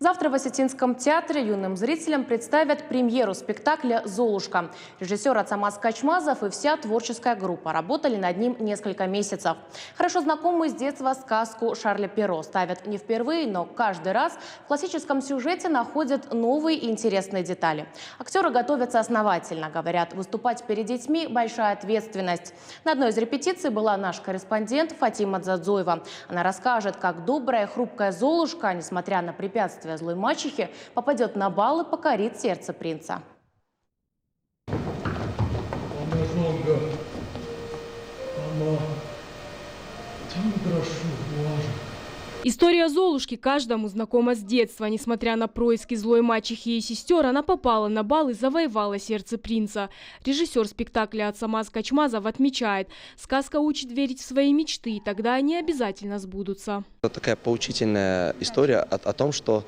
Завтра в Осетинском театре юным зрителям представят премьеру спектакля «Золушка». Режиссер Ацамаз Качмазов и вся творческая группа работали над ним несколько месяцев. Хорошо знакомую с детства сказку Шарля Перро ставят не впервые, но каждый раз в классическом сюжете находят новые и интересные детали. Актеры готовятся основательно. Говорят, выступать перед детьми – большая ответственность. На одной из репетиций была наш корреспондент Фатима Дзадзоева. Она расскажет, как добрая, хрупкая Золушка, несмотря на препятствия злой мачехи, попадет на бал и покорит сердце принца. История Золушки каждому знакома с детства. Несмотря на происки злой мачехи и сестер, она попала на бал и завоевала сердце принца. Режиссер спектакля Ацамаз Качмазов отмечает, сказка учит верить в свои мечты, и тогда они обязательно сбудутся. Это такая поучительная история о том, что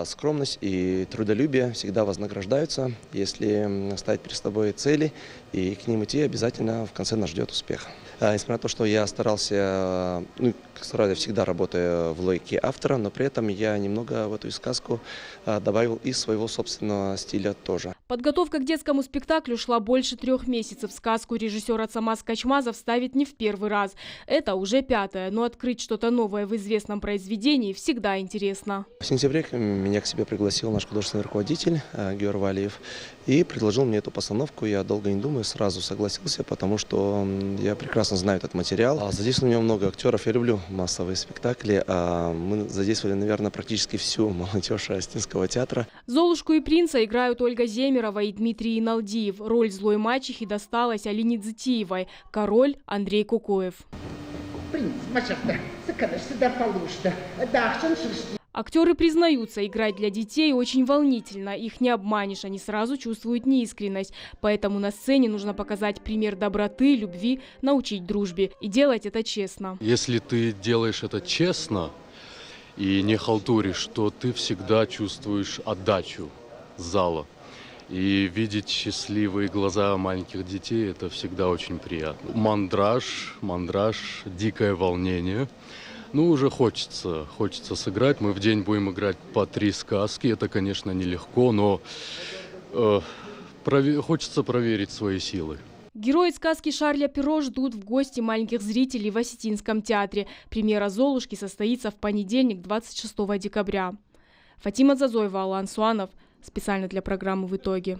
скромность и трудолюбие всегда вознаграждаются, если ставить перед собой цели и к ним идти, обязательно в конце нас ждет успех. Несмотря на то, что я старался, всегда работаю в логике автора, но при этом я немного в эту сказку добавил и своего собственного стиля тоже. Подготовка к детскому спектаклю шла больше 3 месяцев. Сказку режиссер Ацамаз Качмазов ставит не в первый раз. Это уже 5-я, но открыть что-то новое в известном произведении всегда интересно. В сентябре меня к себе пригласил наш художественный руководитель Георг Валиев и предложил мне эту постановку. Я долго не думаю, сразу согласился, потому что я прекрасно знаю этот материал. Задействовано у него много актеров. Я люблю массовые спектакли. Мы задействовали, наверное, практически всю молодежь Осетинского театра. Золушку и принца играют Ольга Земерова и Дмитрий Иналдиев. Роль злой мачехи досталась Алине Дзитиевой. Король Андрей Кукоев. Актеры признаются, играть для детей очень волнительно. Их не обманешь, они сразу чувствуют неискренность. Поэтому на сцене нужно показать пример доброты, любви, научить дружбе. И делать это честно. Если ты делаешь это честно и не халтуришь, то ты всегда чувствуешь отдачу зала. И видеть счастливые глаза маленьких детей – это всегда очень приятно. Мандраж, дикое волнение. Уже хочется сыграть. Мы в день будем играть по 3 сказки. Это, конечно, нелегко, но хочется проверить свои силы. Герои сказки Шарля Перро ждут в гости маленьких зрителей в Осетинском театре. Премьера «Золушки» состоится в понедельник, 26 декабря. Фатима Дзадзоева, Алан Суанов. Специально для программы «В итоге».